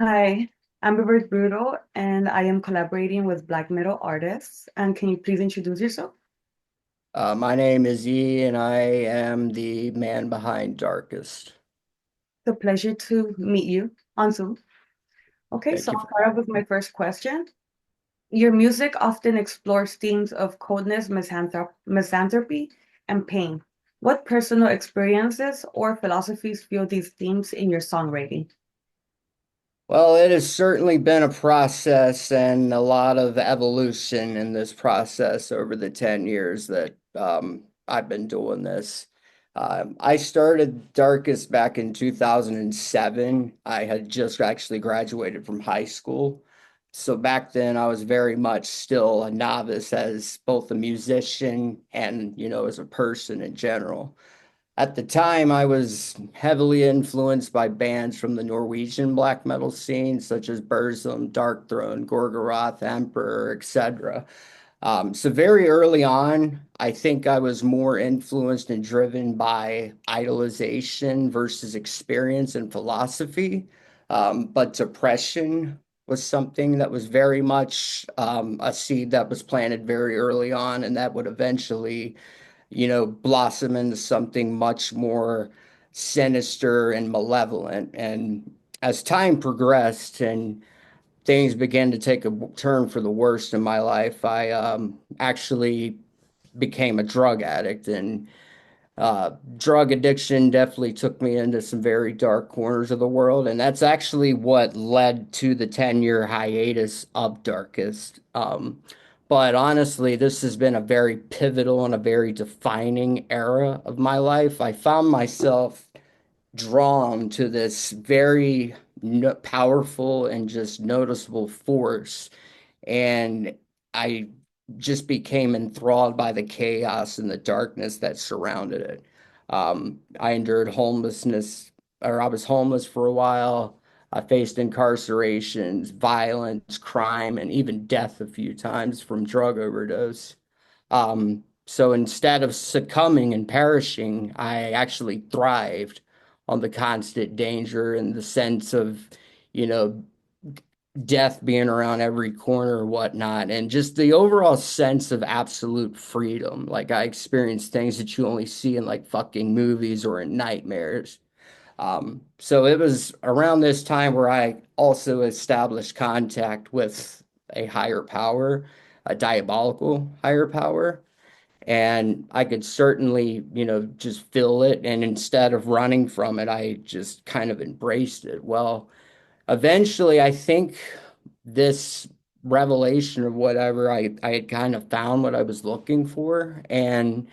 Hi, I'm Robert Bruto, and I am collaborating with Black metal artists. And can you please introduce yourself? My name is E, and I am the man behind Darkest. It's a pleasure to meet you on Zoom. Okay, Thank so you I'll for start off having with my me. first question. Your music often explores themes of coldness, misanthropy, and pain. What personal experiences or philosophies fuel these themes in your songwriting? Well, it has certainly been a process and a lot of evolution in this process over the 10 years that I've been doing this. I started Darkest back in 2007. I had just actually graduated from high school. So back then I was very much still a novice as both a musician and, as a person in general. At the time, I was heavily influenced by bands from the Norwegian black metal scene, such as Burzum, 𝓑𝓻𝓾𝓽𝓪𝓵, Emperor, etc. So very early on, I think I was more influenced and driven by idolization versus experience and philosophy. But depression was something that was very much a seed that was planted very early on, and that would eventually blossom into something much more sinister and malevolent. And as time progressed and things began to take a turn for the worst in my life, I actually became a drug addict. And drug addiction definitely took me into some very dark corners of the world. And that's actually what led to the 10-year hiatus of Darkest. But honestly, this has been a very pivotal and a very defining era of my life. I found myself drawn to this very powerful and just noticeable force. And I just became enthralled by the chaos and the darkness that surrounded it. I endured homelessness, or I was homeless for a while. I faced incarcerations, violence, crime, and even death a few times from drug overdose. So instead of succumbing and perishing, I actually thrived on the constant danger and the sense of, you know, death being around every corner or whatnot, and just the overall sense of absolute freedom. Like I experienced things that you only see in like fucking movies or in nightmares. So it was around this time where I also established contact with a higher power, a diabolical higher power. And I could certainly, just feel it. And instead of running from it, I just kind of embraced it. Well, eventually, I think this revelation or whatever, I had kind of found what I was looking for. And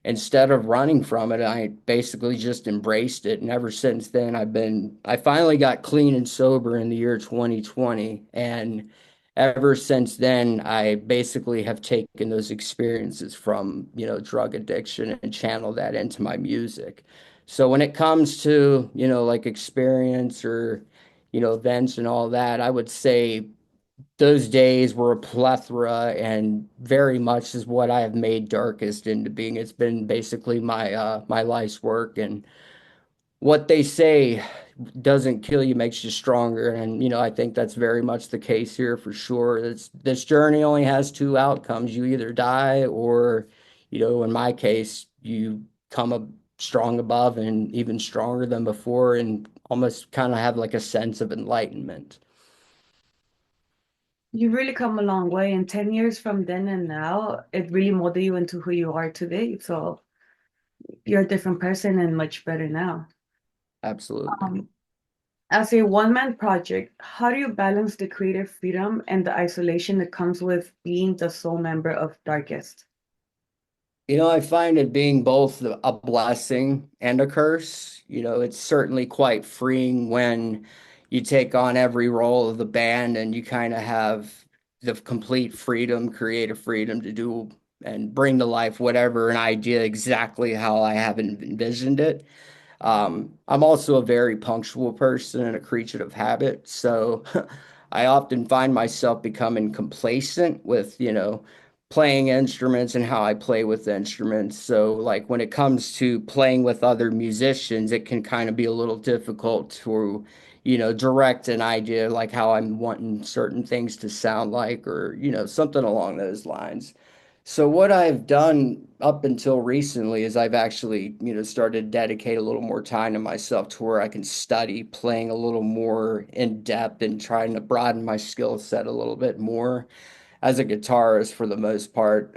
instead of running from it, I basically just embraced it. And ever since then, I finally got clean and sober in the year 2020. And ever since then, I basically have taken those experiences from, drug addiction and channeled that into my music. So when it comes to, like experience or, events and all that, I would say those days were a plethora and very much is what I have made Darkest into being. It's been basically my life's work, and what they say doesn't kill you makes you stronger. And I think that's very much the case here for sure. This journey only has two outcomes. You either die or, in my case, you come up strong above and even stronger than before and almost kind of have like a sense of enlightenment. You really come a long way. In 10 years from then and now, it really molded you into who you are today. So you're a different person and much better now. Absolutely. Um, as a one-man project, how do you balance the creative freedom and the isolation that comes with being the sole member of Darkest? I find it being both a blessing and a curse. It's certainly quite freeing when you take on every role of the band and you kind of have the complete freedom, creative freedom to do and bring to life whatever an idea exactly how I haven't envisioned it. I'm also a very punctual person and a creature of habit, so I often find myself becoming complacent with, playing instruments and how I play with instruments. So like when it comes to playing with other musicians, it can kind of be a little difficult to, direct an idea like how I'm wanting certain things to sound like, or, something along those lines. So what I've done up until recently is I've actually, started to dedicate a little more time to myself to where I can study playing a little more in depth and trying to broaden my skill set a little bit more as a guitarist for the most part.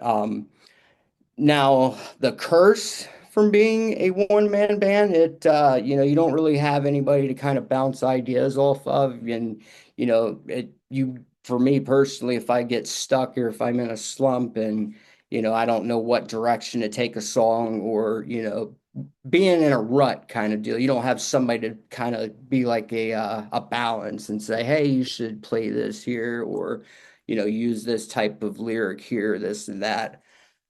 Now, the curse from being a one-man band, you don't really have anybody to kind of bounce ideas off of. And, for me personally, if I get stuck or if I'm in a slump and, I don't know what direction to take a song or, being in a rut kind of deal, you don't have somebody to kind of be like a balance and say, hey, you should play this here or, use this type of lyric here, this and that.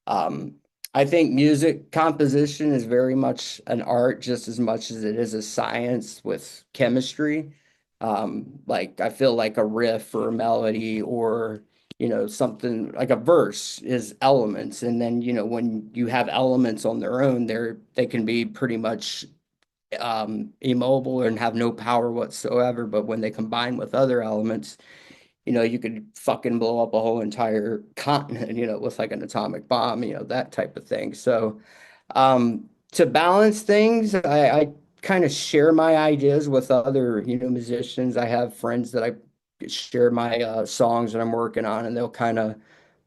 Um, I think music composition is very much an art just as much as it is a science with chemistry. Like I feel like a riff or a melody or something like a verse is elements, and then when you have elements on their own, they can be pretty much immobile and have no power whatsoever. But when they combine with other elements, you could fucking blow up a whole entire continent, with like an atomic bomb, that type of thing. So, to balance things, I kind of share my ideas with other, musicians. I have friends that I share my songs that I'm working on, and they'll kind of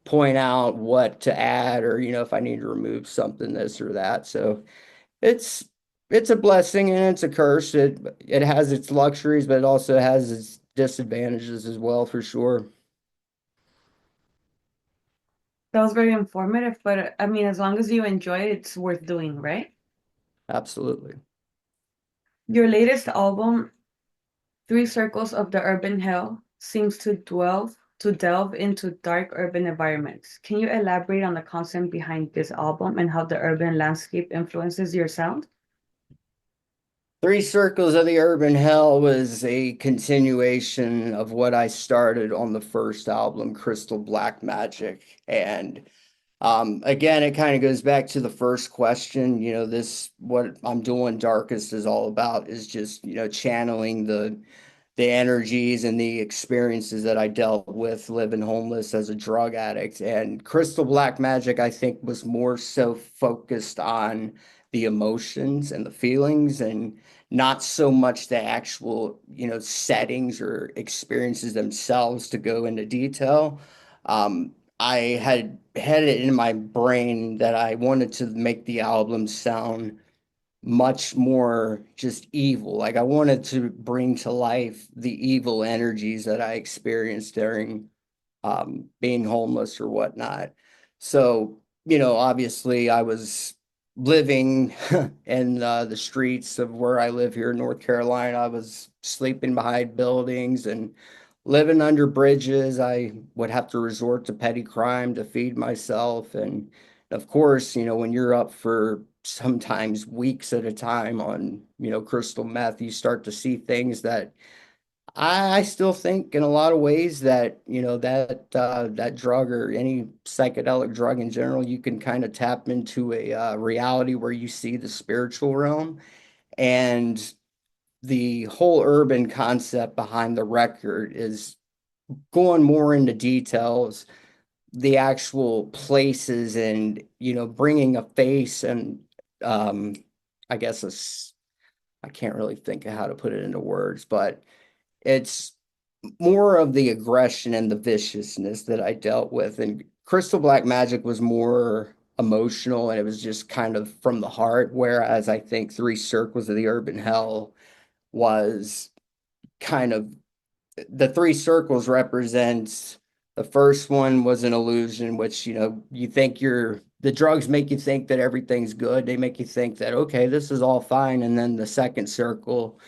point out what to add or, if I need to remove something, this or that. So it's it's a blessing and it's a curse. It has its luxuries, but it also has its disadvantages as well, for sure. That was very informative, but I mean, as long as you enjoy it, it's worth doing, right? Absolutely. Your latest album, Three Circles of the Urban Hell, seems to delve into dark urban environments. Can you elaborate on the concept behind this album and how the urban landscape influences your sound? Three Circles of the Urban Hell was a continuation of what I started on the first album, Crystal Black Magic. And again, it kind of goes back to the first question. What I'm doing Darkest is all about is just, channeling the energies and the experiences that I dealt with living homeless as a drug addict. And Crystal Black Magic, I think, was more so focused on the emotions and the feelings and not so much the actual, settings or experiences themselves to go into detail. I had it in my brain that I wanted to make the album sound much more just evil. Like I wanted to bring to life the evil energies that I experienced during being homeless or whatnot. So, obviously I was living in the streets of where I live here in North Carolina. I was sleeping behind buildings and living under bridges. I would have to resort to petty crime to feed myself. And of course, when you're up for sometimes weeks at a time on, crystal meth, you start to see things that I still think in a lot of ways that, that drug or any psychedelic drug in general, you can kind of tap into a reality where you see the spiritual realm. And the whole urban concept behind the record is going more into details, the actual places and, bringing a face and, um, I guess I can't really think of how to put it into words, but it's more of the aggression and the viciousness that I dealt with. And Crystal Black Magic was more emotional and it was just kind of from the heart. Whereas I think Three Circles of the Urban Hell was kind of the three circles represents the first one was an illusion, which, you think the drugs make you think that everything's good. They make you think that, okay, this is all fine. And then the second circle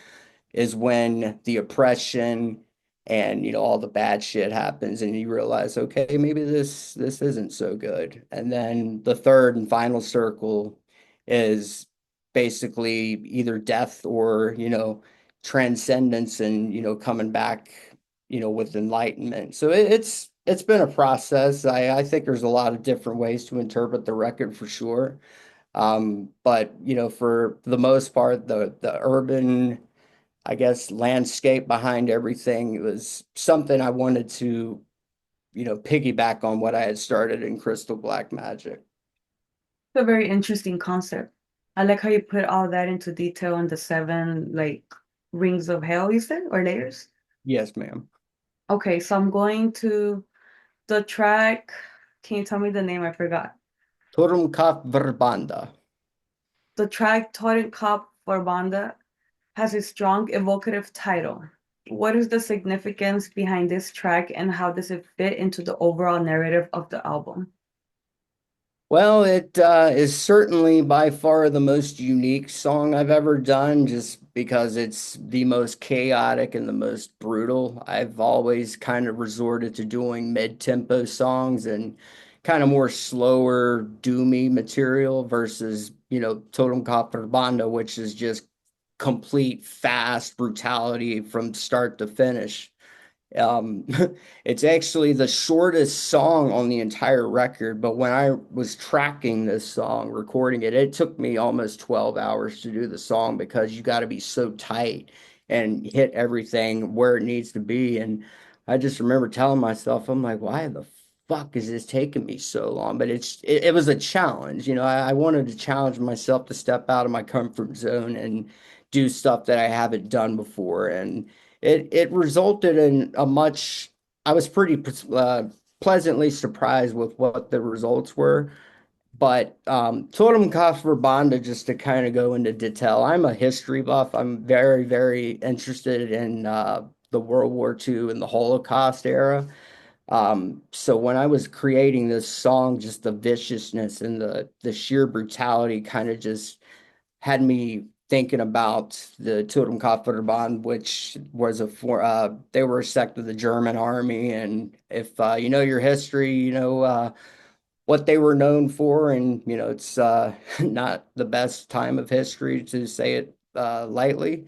is when the oppression and all the bad shit happens and you realize, okay, maybe this isn't so good. And then the third and final circle is basically either death or transcendence and coming back with enlightenment. So it's It's been a process. I think there's a lot of different ways to interpret the record for sure. But for the most part, the urban, I guess, landscape behind everything was something I wanted to, piggyback on what I had started in Crystal Black Magic. It's a very interesting concept. I like how you put all that into detail in the seven like rings of hell, you said, or layers. Yes, ma'am. Okay, so I'm going to the track. Can you tell me the name? I forgot. 𝓑𝓻𝓾𝓽𝓪𝓵. The track Cop Verband has a strong evocative title. What is the significance behind this track and how does it fit into the overall narrative of the album? Well, it is certainly by far the most unique song I've ever done, just because it's the most chaotic and the most brutal. I've always kind of resorted to doing mid-tempo songs and kind of more slower, doomy material versus, Totem Cop Verbanda, which is just complete fast brutality from start to finish. Um, it's actually the shortest song on the entire record, but when I was tracking this song, recording it, it took me almost 12 hours to do the song because you got to be so tight and hit everything where it needs to be. And I just remember telling myself, I'm like, why the fuck is this taking me so long? But it was a challenge. I wanted to challenge myself to step out of my comfort zone and do stuff that I haven't done before. And it resulted in a much, I was pretty pleasantly surprised with what the results were. But Totem Verbanda, just to kind of go into detail, I'm a history buff. I'm very, very interested in the World War II and the Holocaust era. So when I was creating this song, just the viciousness and the sheer brutality kind of just had me thinking about the 𝓑𝓻𝓾𝓽𝓪𝓵, which was they were a sect of the German army, and if you know your history, what they were known for, and it's not the best time of history to say it lightly,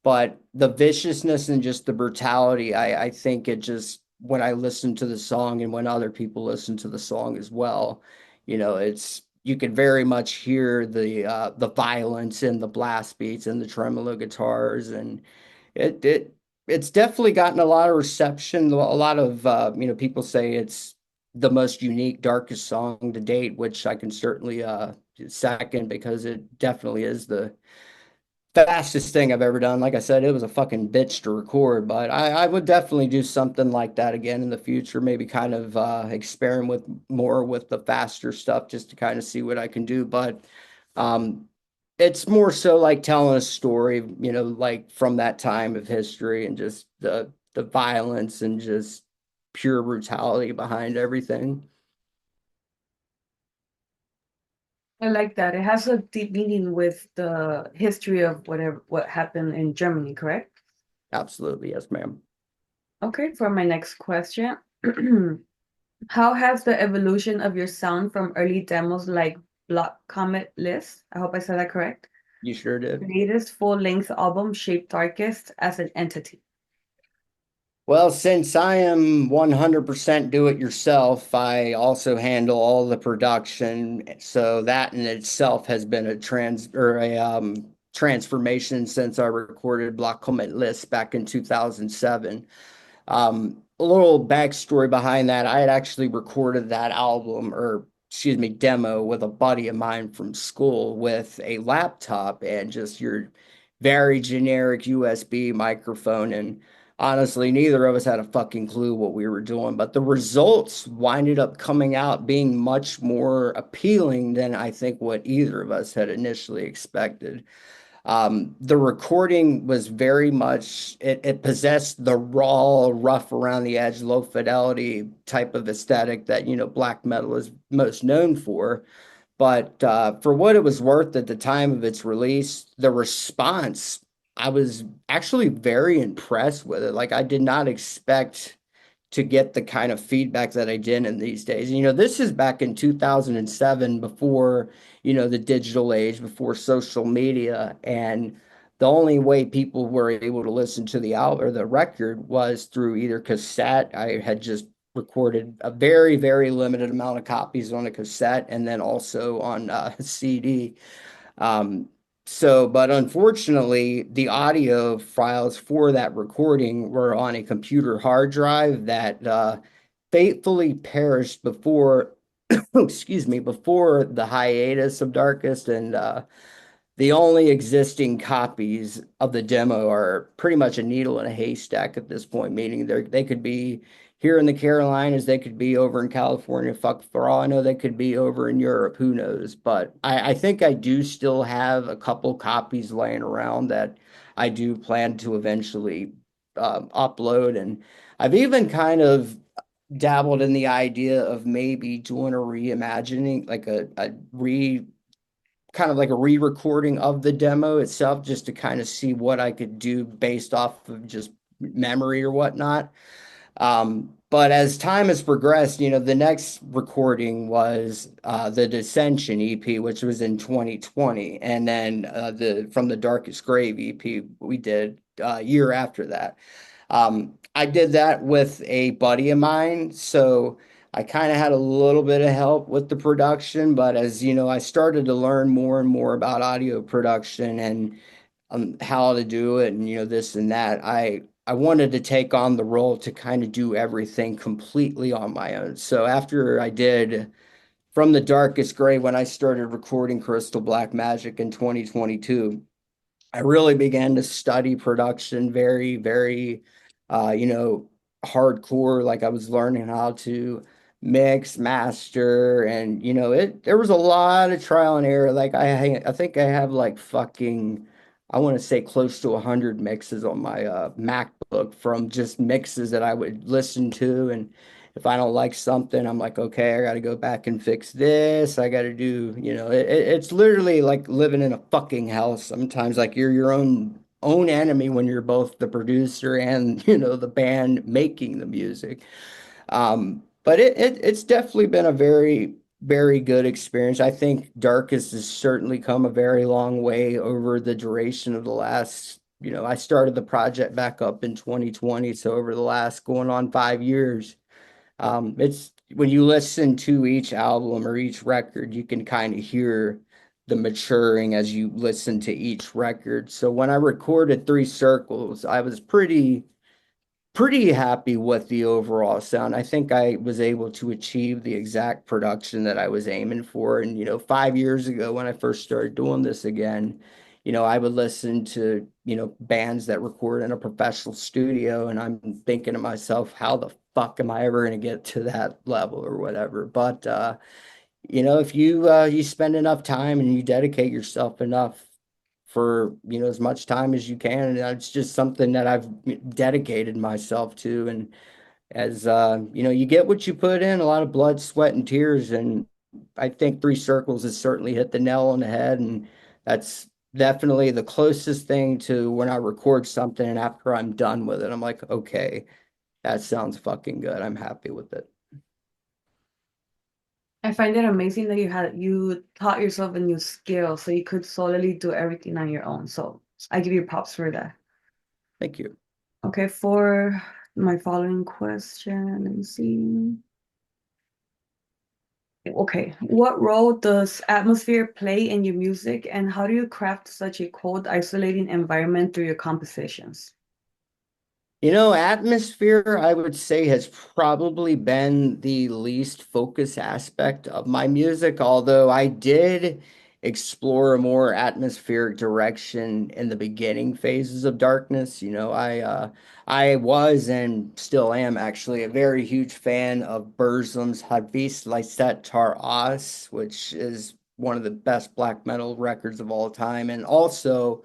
but the viciousness and just the brutality, I think it just when I listen to the song and when other people listen to the song as well, it's you could very much hear the violence and the blast beats and the tremolo guitars, and it's definitely gotten a lot of reception. A lot of people say it's the most unique, darkest song to date, which I can certainly second because it definitely is the fastest thing I've ever done. Like I said, it was a fucking bitch to record, but I would definitely do something like that again in the future. Maybe kind of experiment with more with the faster stuff just to kind of see what I can do. But um, it's more so like telling a story, like from that time of history and just the violence and just pure brutality behind everything. I like that. It has a deep meaning with the history of what happened in Germany, correct? Absolutely, yes, ma'am. Okay, for my next question. How has the evolution of your sound from early demos like Block Comet List, I hope I said that correct, You sure did. latest full-length album Shape Darkest as an entity? Well, since I am 100% do it yourself, I also handle all the production. So that in itself has been a transformation since I recorded Block Comet List back in 2007. A little backstory behind that. I had actually recorded that album, or excuse me, demo with a buddy of mine from school with a laptop and just your very generic USB microphone. And honestly, neither of us had a fucking clue what we were doing, but the results winded up coming out being much more appealing than I think what either of us had initially expected. The recording was very much it possessed the raw, rough around the edge, low fidelity type of aesthetic that black metal is most known for. But for what it was worth at the time of its release, the response, I was actually very impressed with it. Like I did not expect to get the kind of feedback that I did in these days. This is back in 2007 before, the digital age, before social media. And the only way people were able to listen to the album or the record was through either cassette. I had just recorded a very, very limited amount of copies on a cassette and then also on CD. Um, but unfortunately, the audio files for that recording were on a computer hard drive that fatefully perished before, excuse me, before the hiatus of Darkest, and the only existing copies of the demo are pretty much a needle in a haystack at this point, meaning they could be here in the Carolinas, they could be over in California. Fuck, for all I know, they could be over in Europe. Who knows? But I think I do still have a couple copies laying around that I do plan to eventually upload. And I've even kind of dabbled in the idea of maybe doing a reimagining, like a re kind of like a re-recording of the demo itself, just to kind of see what I could do based off of just memory or whatnot. But as time has progressed, the next recording was the Dissension EP, which was in 2020, and then the From the Darkest Grave EP we did a year after that. I did that with a buddy of mine, so I kind of had a little bit of help with the production, but as you know, I started to learn more and more about audio production and how to do it, and this and that. I wanted to take on the role to kind of do everything completely on my own. So after I did From the Darkest Gray, when I started recording Crystal Black Magic in 2022, I really began to study production very, very, uh, you know, hardcore. Like I was learning how to mix, master, and there was a lot of trial and error. Like I think I have like fucking, I want to say close to 100 mixes on my MacBook from just mixes that I would listen to. And if I don't like something, I'm like, okay, I got to go back and fix this. I got to do, it's literally like living in a fucking hell sometimes. Like you're your own enemy when you're both the producer and, the band making the music. But it's definitely been a very, very good experience. I think Darkest has certainly come a very long way over the duration of the last, I started the project back up in 2020. So over the last going on 5 years, it's when you listen to each album or each record, you can kind of hear the maturing as you listen to each record. So when I recorded Three Circles, I was pretty happy with the overall sound. I think I was able to achieve the exact production that I was aiming for. And, 5 years ago when I first started doing this again, I would listen to, bands that record in a professional studio, and I'm thinking to myself, how the fuck am I ever going to get to that level or whatever? But if you spend enough time and you dedicate yourself enough for as much time as you can, and it's just something that I've dedicated myself to. And as you get what you put in, a lot of blood, sweat, and tears. And I think Three Circles has certainly hit the nail on the head, and that's definitely the closest thing to when I record something and after I'm done with it, I'm like, okay, that sounds fucking good. I'm happy with it. I find it amazing that you taught yourself a new skill so you could solely do everything on your own. So I give you props for that. Thank you. Okay, for my following question, let me see. Okay, what role does atmosphere play in your music, and how do you craft such a cold, isolating environment through your compositions? Atmosphere, I would say, has probably been the least focused aspect of my music, although I did explore a more atmospheric direction in the beginning phases of Darkness. I was and still am actually a very huge fan of Burzum's Hadvis Lyset Tar Os, which is one of the best black metal records of all time, and also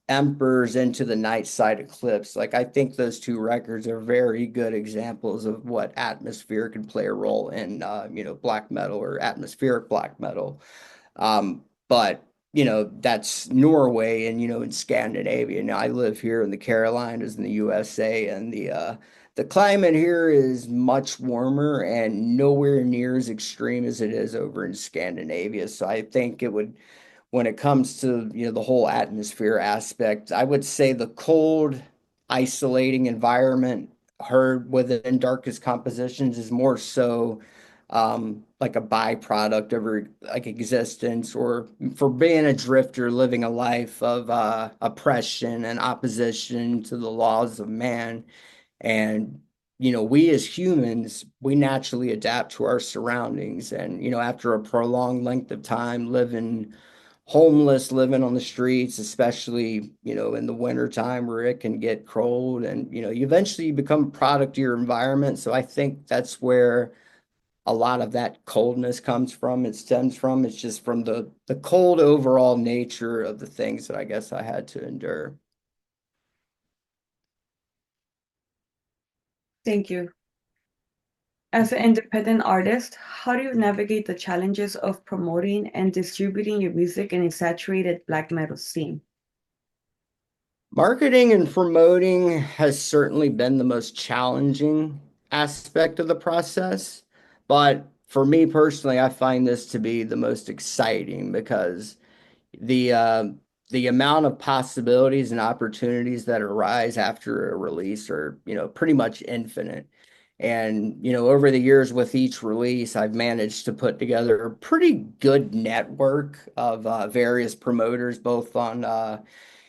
Emperor's Into the Night Side Eclipse. Like I think those two records are very good examples of what atmosphere can play a role in black metal or atmospheric black metal. But that's Norway and in Scandinavia. Now I live here in the Carolinas in the USA, and the climate here is much warmer and nowhere near as extreme as it is over in Scandinavia. So I think it would, when it comes to the whole atmosphere aspect, I would say the cold, isolating environment heard within Darkest Compositions is more so like a byproduct of her like existence, or for being a drifter living a life of oppression and opposition to the laws of man. And, we as humans, we naturally adapt to our surroundings. And, after a prolonged length of time living homeless, living on the streets, especially, in the winter time where it can get cold, and, you eventually become a product of your environment. So I think that's where a lot of that coldness comes from. It stems from, it's just from the cold overall nature of the things that I guess I had to endure. Thank you. As an independent artist, how do you navigate the challenges of promoting and distributing your music in a saturated black metal scene? Marketing and promoting has certainly been the most challenging aspect of the process. But for me personally, I find this to be the most exciting because the uh, the amount of possibilities and opportunities that arise after a release are, pretty much infinite. And, over the years with each release, I've managed to put together a pretty good network of various promoters, both on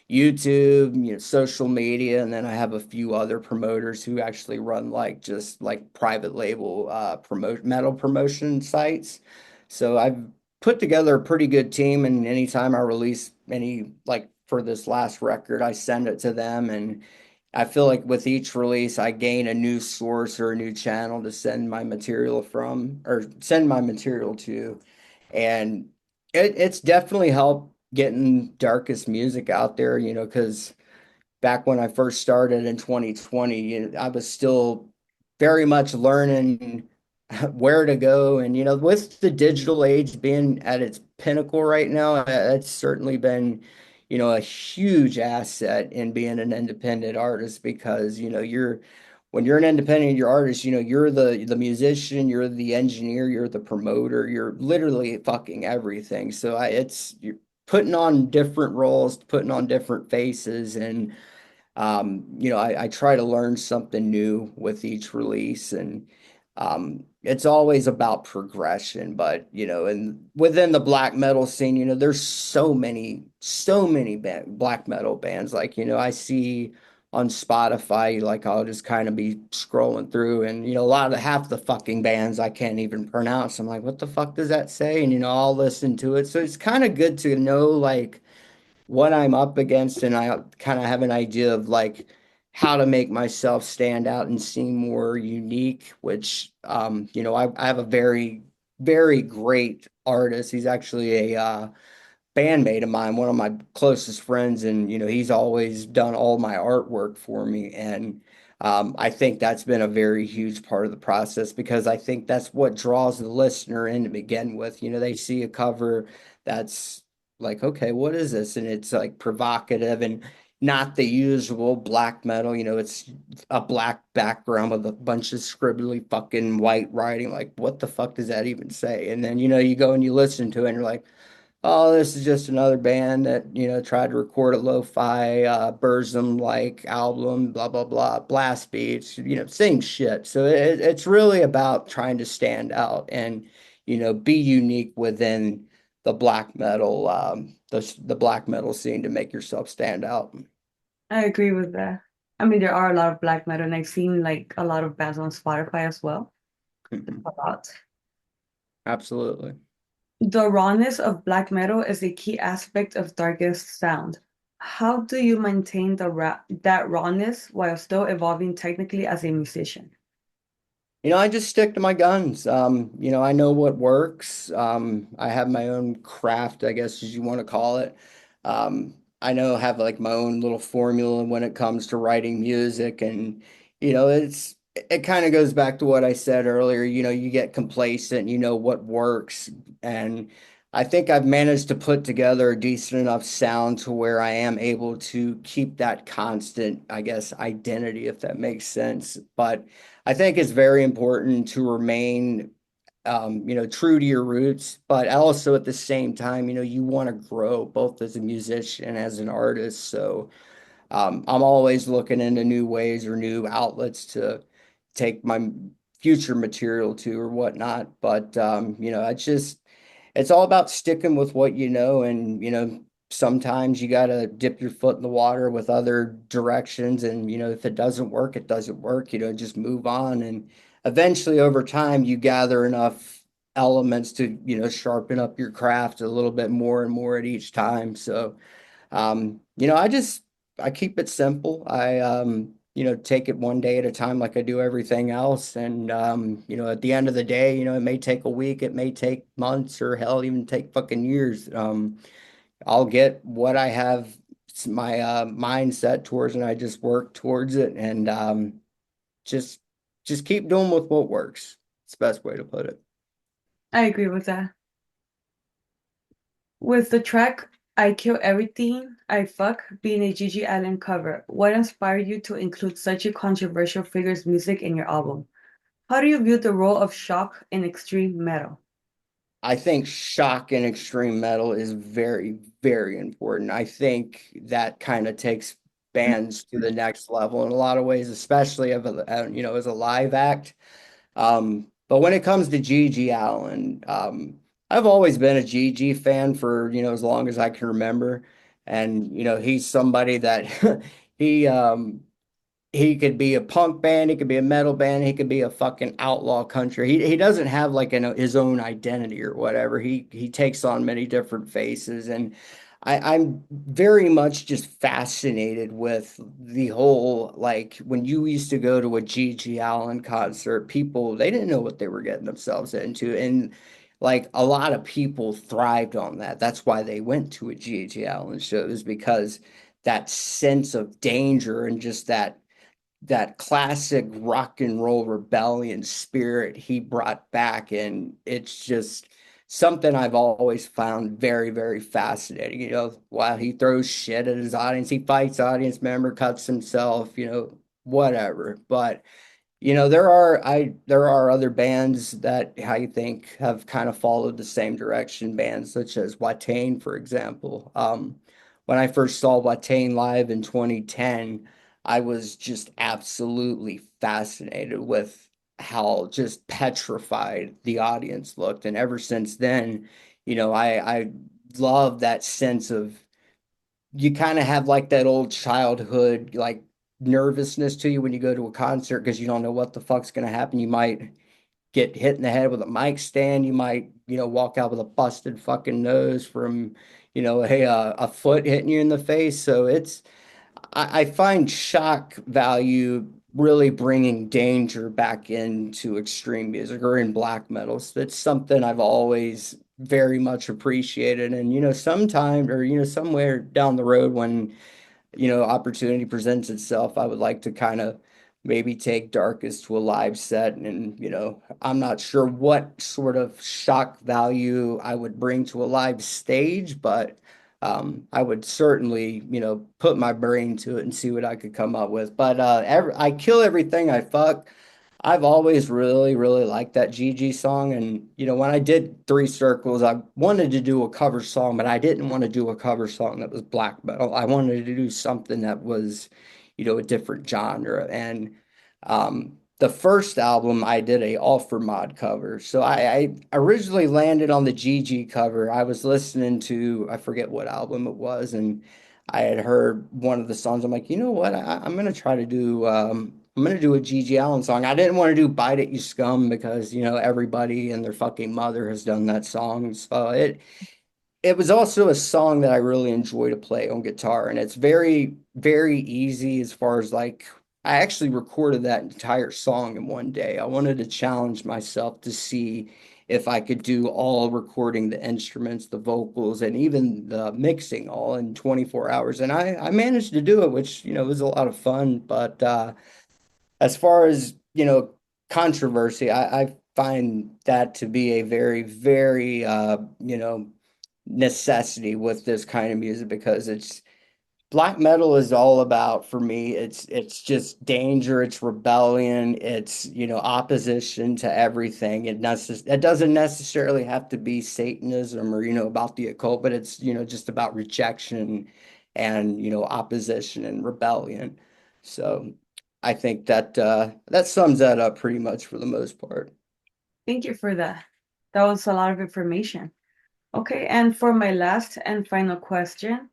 YouTube, social media, and then I have a few other promoters who actually run like just like private label promote metal promotion sites. So I've put together a pretty good team, and anytime I release any, like for this last record, I send it to them, and I feel like with each release I gain a new source or a new channel to send my material from, or send my material to. And it's definitely helped getting darkest music out there, because back when I first started in 2020, I was still very much learning where to go. And, with the digital age being at its pinnacle right now, it's certainly been, a huge asset in being an independent artist because, when you're an independent, you're artist, you're the musician, you're the engineer, you're the promoter, you're literally fucking everything. So you're putting on different roles, putting on different faces, and I try to learn something new with each release, and it's always about progression. But and within the black metal scene, there's so many black metal bands. Like I see on Spotify, like I'll just kind of be scrolling through, and a lot of half the fucking bands I can't even pronounce. I'm like, what the fuck does that say? And I'll listen to it. So it's kind of good to know like what I'm up against, and I kind of have an idea of like how to make myself stand out and seem more unique, which I have a very, very great artist. He's actually a bandmate of mine, one of my closest friends, and he's always done all my artwork for me. And I think that's been a very huge part of the process because I think that's what draws the listener in to begin with. They see a cover that's like, okay, what is this? And it's like provocative and not the usual black metal. It's a black background with a bunch of scribbly fucking white writing. Like, what the fuck does that even say? And then, you go and you listen to it and you're like, oh, this is just another band that, tried to record a lo-fi Burzum-like album, blah, blah, blah, blast beats, same shit. So it's really about trying to stand out and, be unique within the black metal, the black metal scene to make yourself stand out. I agree with that. I mean, there are a lot of black metal, and I've seen like a lot of bands on Spotify as well. A lot. Absolutely. The rawness of black metal is a key aspect of darkest sound. How do you maintain that rawness while still evolving technically as a musician? I just stick to my guns. I know what works. I have my own craft, I guess, as you want to call it. I know I have like my own little formula when it comes to writing music, and it kind of goes back to what I said earlier. You get complacent, what works, and I think I've managed to put together a decent enough sound to where I am able to keep that constant, I guess, identity, if that makes sense. But I think it's very important to remain, true to your roots, but also at the same time, you want to grow both as a musician and as an artist. So I'm always looking into new ways or new outlets to take my future material to or whatnot. But it's all about sticking with what you know, and sometimes you gotta dip your foot in the water with other directions, and if it doesn't work, it doesn't work. Just move on, and eventually over time you gather enough elements to sharpen up your craft a little bit more and more at each time. So I keep it simple. I take it one day at a time like I do everything else. And at the end of the day, it may take a week, it may take months, or hell, even take fucking years. I'll get what I have my mindset towards, and I just work towards it, and just just keep doing with what works. It's the best way to put it. I agree with that. With the track I Kill Everything I Fuck being a Gigi Allen cover, what inspired you to include such a controversial figure's music in your album? How do you view the role of shock in extreme metal? I think shock and extreme metal is very, very important. I think that kind of takes bands to the next level in a lot of ways, especially as a live act. But when it comes to Gigi Allen, I've always been a Gigi fan for, as long as I can remember. And, he's somebody that he he could be a punk band, he could be a metal band, he could be a fucking outlaw country. He doesn't have like his own identity or whatever. He takes on many different faces, and I'm very much just fascinated with the whole, like, when you used to go to a G.G. Allen concert, people, they didn't know what they were getting themselves into, and like a lot of people thrived on that. That's why they went to a G.G. Allen show, is because that sense of danger and just that classic rock and roll rebellion spirit he brought back. And it's just something I've always found very, very fascinating. While he throws shit at his audience, he fights audience member, cuts himself, whatever. But there are other bands that I think have kind of followed the same direction, bands such as 𝓑𝓻𝓾𝓽𝓪, for example. When I first saw 𝓑𝓻𝓾𝓽 live in 2010, I was just absolutely fascinated with how just petrified the audience looked. And ever since then, I love that sense of, you kind of have like that old childhood like nervousness to you when you go to a concert, because you don't know what the fuck's going to happen. You might get hit in the head with a mic stand. You might, walk out with a busted fucking nose from, a foot hitting you in the face. So I find shock value really bringing danger back into extreme music or in black metal. So that's something I've always very much appreciated. And, sometime, or, somewhere down the road when, opportunity presents itself, I would like to kind of maybe take Darkest to a live set. And, I'm not sure what sort of shock value I would bring to a live stage, but I would certainly, put my brain to it and see what I could come up with. But I Kill Everything I Fuck. I've always really, really liked that Gigi song. And, when I did Three Circles, I wanted to do a cover song, but I didn't want to do a cover song that was black metal. I wanted to do something that was, a different genre. And the first album, I did a All for Mod cover. So I originally landed on the Gigi cover. I was listening to, I forget what album it was, and I had heard one of the songs. I'm like, you know what? I'm gonna try to do I'm gonna do a Gigi Allen song. I didn't want to do Bite It You Scum because everybody and their fucking mother has done that song. So it was also a song that I really enjoy to play on guitar, and it's very, very easy as far as like, I actually recorded that entire song in one day. I wanted to challenge myself to see if I could do all recording the instruments, the vocals, and even the mixing all in 24 hours. And I managed to do it, which, was a lot of fun. But as far as, controversy, I find that to be a very, very, necessity with this kind of music, because it's black metal is all about, for me, it's just danger, it's rebellion, it's opposition to everything. It doesn't necessarily have to be Satanism or about the occult, but it's just about rejection and, opposition and rebellion. So I think that that sums that up pretty much for the most part. Thank you for that. That was a lot of information. Okay, and for my last and final question,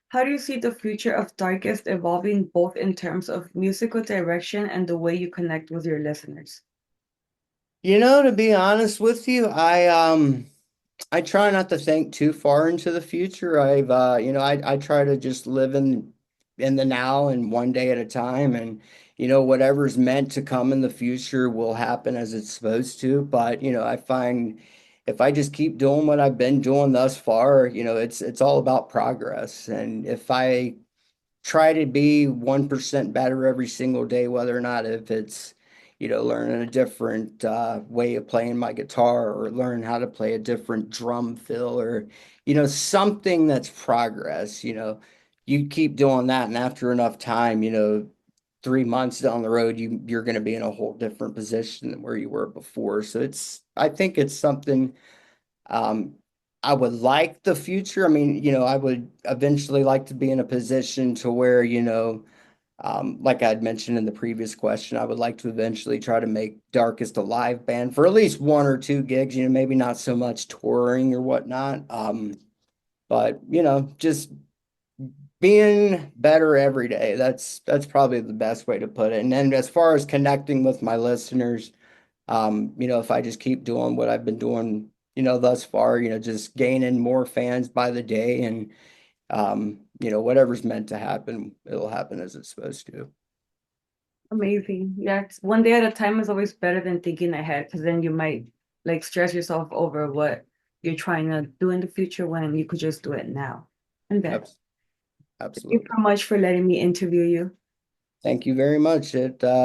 how do you see the future of Darkest evolving both in terms of musical direction and the way you connect with your listeners? To be honest with you, I try not to think too far into the future. I try to just live in the now and one day at a time, and whatever's meant to come in the future will happen as it's supposed to. But I find if I just keep doing what I've been doing thus far, it's all about progress. And if I try to be 1% better every single day, whether or not if it's, learning a different way of playing my guitar or learn how to play a different drum fill or, something that's progress, you keep doing that. And after enough time, 3 months down the road, you're going to be in a whole different position than where you were before. So I think it's something um, I would like the future. I mean, I would eventually like to be in a position to where, like I'd mentioned in the previous question, I would like to eventually try to make Darkest a live band for at least one or two gigs, maybe not so much touring or whatnot. But just being better every day. That's probably the best way to put it. And then as far as connecting with my listeners, if I just keep doing what I've been doing, thus far, just gaining more fans by the day and whatever's meant to happen, it'll happen as it's supposed to. Amazing. Yeah, one day at a time is always better than thinking ahead because then you might like stress yourself over what you're trying to do in the future when you could just do it now. And then, Abs- thank you Absolutely. so much for letting me interview you. Thank you very much.